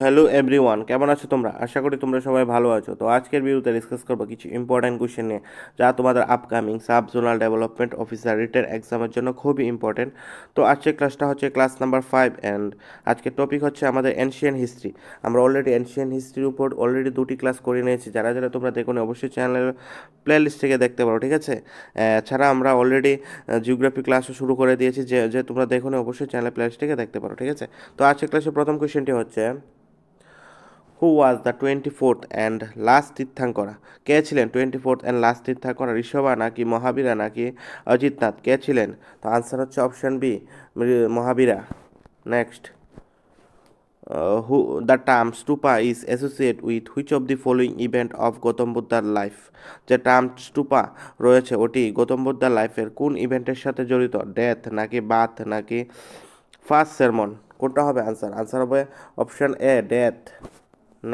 Hello everyone, কেমন আছো তোমরা? আশা করি তোমরা সবাই ভালো আছো। তো আজকের ভিডিওতে ডিসকাস করবো কিছু ইম্পর্ট্যান্ট কোশ্চেন নিয়ে, যা তোমাদের upcoming sub zonal development officer written এক্সামের জন্য খুবই ইম্পর্টেন্ট। তো আজকের ক্লাসটা হচ্ছে ক্লাস নাম্বার 5 অ্যান্ড আজকের টপিক হচ্ছে আমাদের এনশিয়ান হিস্ট্রি। আমরা অলরেডি এনশিয়ান হিস্ট্রির উপর অলরেডি 2টি ক্লাস করে নিয়েছি। যারা যারা তোমরা দেখো নি অবশ্যই চ্যানেলের প্লেলিস্ট থেকে দেখতে পারো, ঠিক আছে? এছাড়া আমরা অলরেডি জিওগ্রাফি ক্লাসও শুরু করে দিয়েছি, যে যে তোমরা দেখো নি অবশ্যই চ্যানেল প্লেলিস্ট থেকে দেখতে পারো, ঠিক আছে? তো আজকের ক্লাসের প্রথম কোশ্চেনটি হচ্ছে, who was the 24th and last Tirthankara? কে ছিলেন 24th অ্যান্ড লাস্ট তীর্থাঙ্করা? ঋষভা নাকি মহাবীরা নাকি অজিতনাথ? কে ছিলেন? তো আনসার হচ্ছে option B, Mahavira. Next, who the term stupa is associate with which of the following event of Gautam বুদ্ধার লাইফ? যে টার্ম স্টুপা রয়েছে ওটি গৌতম বুদ্ধার লাইফের কোন ইভেন্টের সাথে জড়িত? ডেথ নাকি বাথ নাকি ফার্স্ট সেরমন? কোনটা হবে আনসার? আনসার হবে option A, death.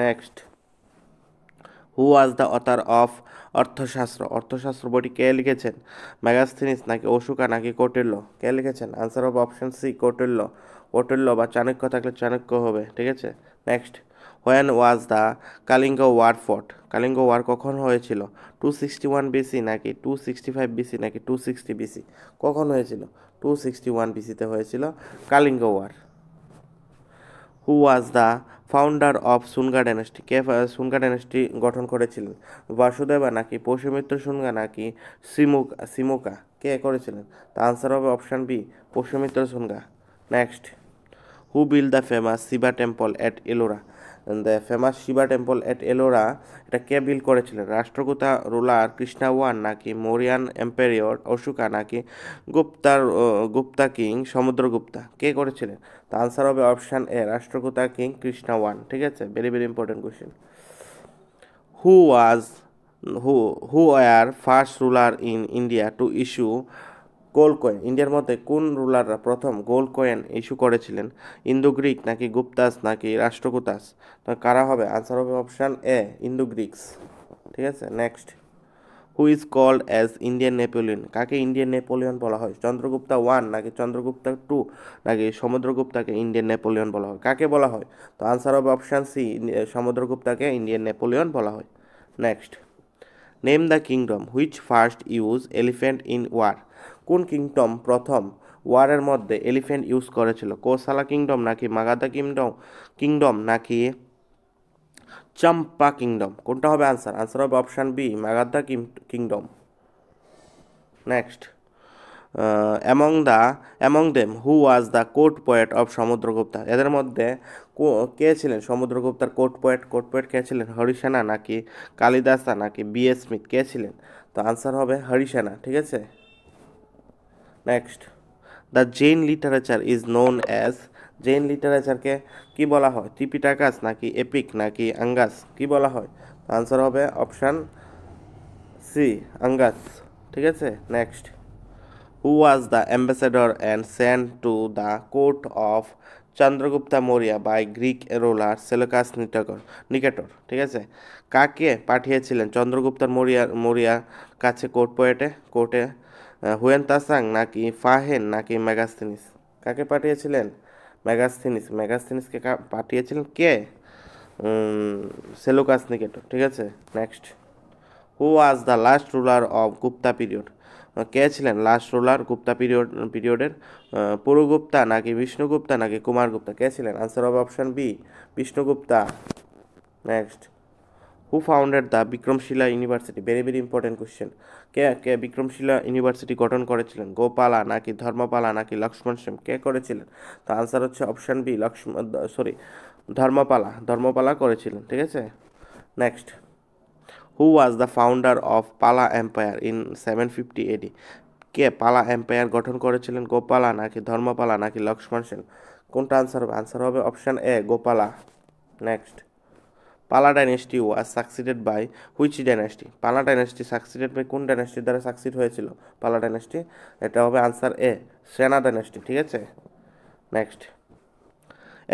Next, who was the author of Arthashastra? Arthashastra বইটি কে লিখেছেন? ম্যাগাস্থিনিস নাকি অশোকা নাকি কৌটিল্য? কে লিখেছেন? আনসার হবে অপশন সি, কৌটিল্য। কৌটিল্য বা চাণক্য থাকলে চাণক্য হবে, ঠিক আছে? Next, when was the Kalinga war fought? Kalinga war কখন হয়েছিল? 261 বিসি নাকি 265 বিসি নাকি 260 বিসি? কখন হয়েছিল? 261 বিসিতে হয়েছিল Kalinga war. Who was the founder of Sunga dynasty? কে সুনগা ডাইনাস্টি গঠন করেছিলেন? বাসুদেবা নাকি পশুমিত্র সুনগা নাকি সিমুকা? কে করেছিলেন? তা আনসার হবে option B, Pushyamitra Sunga. Next, who build the famous Shiva temple at Ellora? The famous Shiva temple at Ellora, এটা কে বিল্ড করেছিলেন? রাষ্ট্রকূটা রুলার কৃষ্ণা ওয়ান নাকি মৌরিয়ান এম্পেরিয়র অশোকা নাকি গুপ্তা কিং সমুদ্রগুপ্তা? কে করেছিলেন? তো আনসার হবে option A, Rashtrakuta king Krishna one, ঠিক আছে? Very very important question. Who was who who were first ruler in India to issue gold coin? ইন্ডিয়ার মধ্যে কোন রুলাররা প্রথম গোল্ড কয়েন ইস্যু করেছিলেন? ইন্দো গ্রিক নাকি গুপ্তাস নাকি রাষ্ট্রকূটাস? তো কারা হবে? আনসার হবে অপশান এ, ইন্দো গ্রিক্স, ঠিক আছে? Next, who is called as Indian Napoleon? কাকে ইন্ডিয়ান নেপোলিয়ন বলা হয়? চন্দ্রগুপ্তা ওয়ান নাকি চন্দ্রগুপ্তা টু নাকি সমুদ্রগুপ্তাকে ইন্ডিয়ান নেপোলিয়ন বলা হয়? কাকে বলা হয়? তো আনসার হবে অপশান সি, সমুদ্রগুপ্তাকে ইন্ডিয়ান নেপোলিয়ন বলা হয়। Next, name the kingdom which first use elephant in war? কোন কিংডম প্রথম ওয়ারের মধ্যে এলিফ্যান্ট ইউজ করেছিল? কোসালা কিংডম নাকি মাগাধা কিংডম কিংডম নাকি চাম্পা কিংডম? কোনটা হবে আনসার? আনসার হবে option B, Magadha kingdom. Next, among them who was the court poet of Samudragupta? এদের মধ্যে কে ছিলেন সমুদ্রগুপ্তার কোর্ট পোয়েট? কোর্ট পোয়েট কে ছিলেন? হরিসেনা নাকি কালিদাসা নাকি বি.এ. স্মিথ? কে ছিলেন? তো আনসার হবে হরিসেনা, ঠিক আছে? Next, the Jain literature is known as? Jain লিটারেচারকে কি বলা হয়? ত্রিপিটাকাস নাকি এপিক নাকি আঙ্গাস? কি বলা হয়? আনসার হবে অপশান সি, আঙ্গাস, ঠিক আছে? Next, who was the ambassador and sent to the court of Chandragupta Maurya by Greek ruler Seleucus Nicator? ঠিক আছে? কাকে পাঠিয়েছিলেন চন্দ্রগুপ্তার মৌর্যার কাছে কোর্টে? হুয়েন তাসাং নাকি ফাহেন নাকি মেগাস্থিনিস? কাকে পাঠিয়েছিলেন? মেগাস্থিনিসকে পাঠিয়েছিলেন কে? সেলুকাস নিকেটর, ঠিক আছে? Next, who was the last ruler of Gupta period? কে ছিলেন লাস্ট রুলার গুপ্তা পিরিয়ডের? পুরুগুপ্তা নাকি বিষ্ণুগুপ্তা নাকি কুমারগুপ্তা? কে ছিলেন? আনসার হবে option B, Vishnugupta. Next, who founded the Vikramashila university? Very very important question. কে কে বিক্রমশিলা ইউনিভার্সিটি গঠন করেছিলেন? গোপালা নাকি ধর্মপালা নাকি লক্ষ্মণ সেন? কে করেছিলেন? তো আনসার হচ্ছে অপশন বি, ধর্মপালা করেছিলেন, ঠিক আছে? Next, who was the founder of পালা এম্পায়ার ইন 750 এডি? কে পালা এম্পায়ার গঠন করেছিলেন? গোপালা নাকি ধর্মপালা নাকি লক্ষ্মণ সেন? কোনটা আনসার হবে? আনসার হবে option A, Gopala. Next, Pala dynasty was succeeded by which dynasty? Pala dynasty succeeded by কোন ডাইনেস্টির দ্বারা সাকসিড হয়েছিল পালা ডাইনেস্টি? এটা হবে আনসার এ, সেনা ডাইনেস্টি, ঠিক আছে? Next,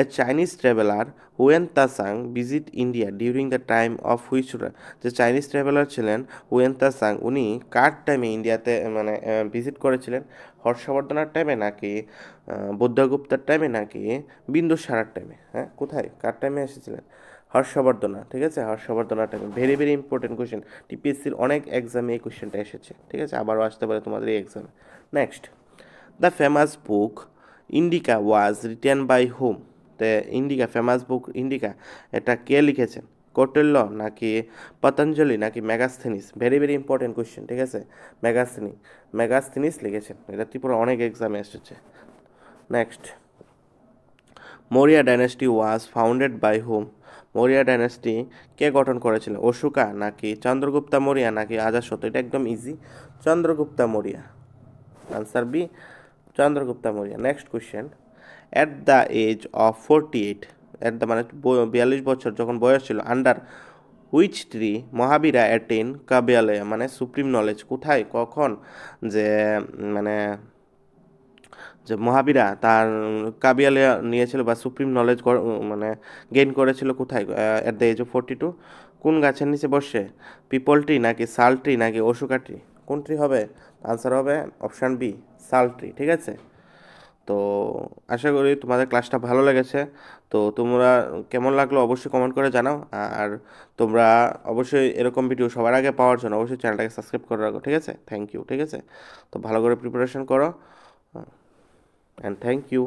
A Chinese traveler Hiuen Tsang visit India during the time of which ruler, যে চাইনিজ ট্রাভেলার ছিলেন হুয়েন তাসাং, উনি কার টাইমে ইন্ডিয়াতে মানে ভিজিট করেছিলেন? হর্ষবর্ধনের টাইমে নাকি বুদ্ধগুপ্তের টাইমে নাকি বিন্দুসারার টাইমে? হ্যাঁ, কোথায় কার টাইমে এসেছিলেন? হর্ষবর্ধনা, ঠিক আছে, হর্ষবর্ধনার টাইমে। ভেরি ভেরি ইম্পর্টেন্ট কোয়েশ্চেন, টিপিএসসির অনেক এক্সামে এই কোয়েশ্চেনটা এসেছে, ঠিক আছে, আবারও আসতে পারে তোমাদের এই এক্সামে। Next, the famous book Indica was written by whom? তে ইন্ডিকা, ফেমাস বুক ইন্ডিকা, এটা কে লিখেছেন? কৌটিল্য নাকি পতঞ্জলি নাকি Megasthenes? Very very important question, ঠিক আছে, মেগাস্থেনিস লিখেছেন। এটা ত্রিপুরা অনেক এক্সামে এসেছে। Next, Maurya dynasty was founded by whom? Maurya dynasty কে গঠন করেছিলেন? অশোকা নাকি চন্দ্রগুপ্তা মৌরিয়া নাকি আজাসত? এটা একদম easy, Chandragupta Maurya. Answer B, Chandragupta Maurya. Next question, at the age of 48, at the মানে 42 বছর যখন বয়স ছিল, under which tree Mahavira attain Kaivalya, মানে সুপ্রিম নলেজ, কোথায় কখন যে মানে যে মহাবীরা তার কাবিয়ালয় নিয়েছিল বা সুপ্রিম নলেজ মানে গেইন করেছিল, কোথায়? At the age of 42। কোন গাছের নিচে বসে? পিপল ট্রি নাকি শাল ট্রি নাকি অশোকা ট্রি? কোন ট্রি হবে? আনসার হবে অপশান বি, শাল ট্রি, ঠিক আছে। তো আশা করি তোমাদের ক্লাসটা ভালো লেগেছে। তো তোমরা কেমন লাগলো অবশ্যই কমেন্ট করে জানাও। আর তোমরা অবশ্যই এরকম ভিডিও সবার আগে পাওয়ার জন্য অবশ্যই চ্যানেলটাকে সাবস্ক্রাইব করে রাখো, ঠিক আছে। থ্যাংক ইউ, ঠিক আছে। তো ভালো করে প্রিপারেশন করো, অ্যান্ড থ্যাংক ইউ।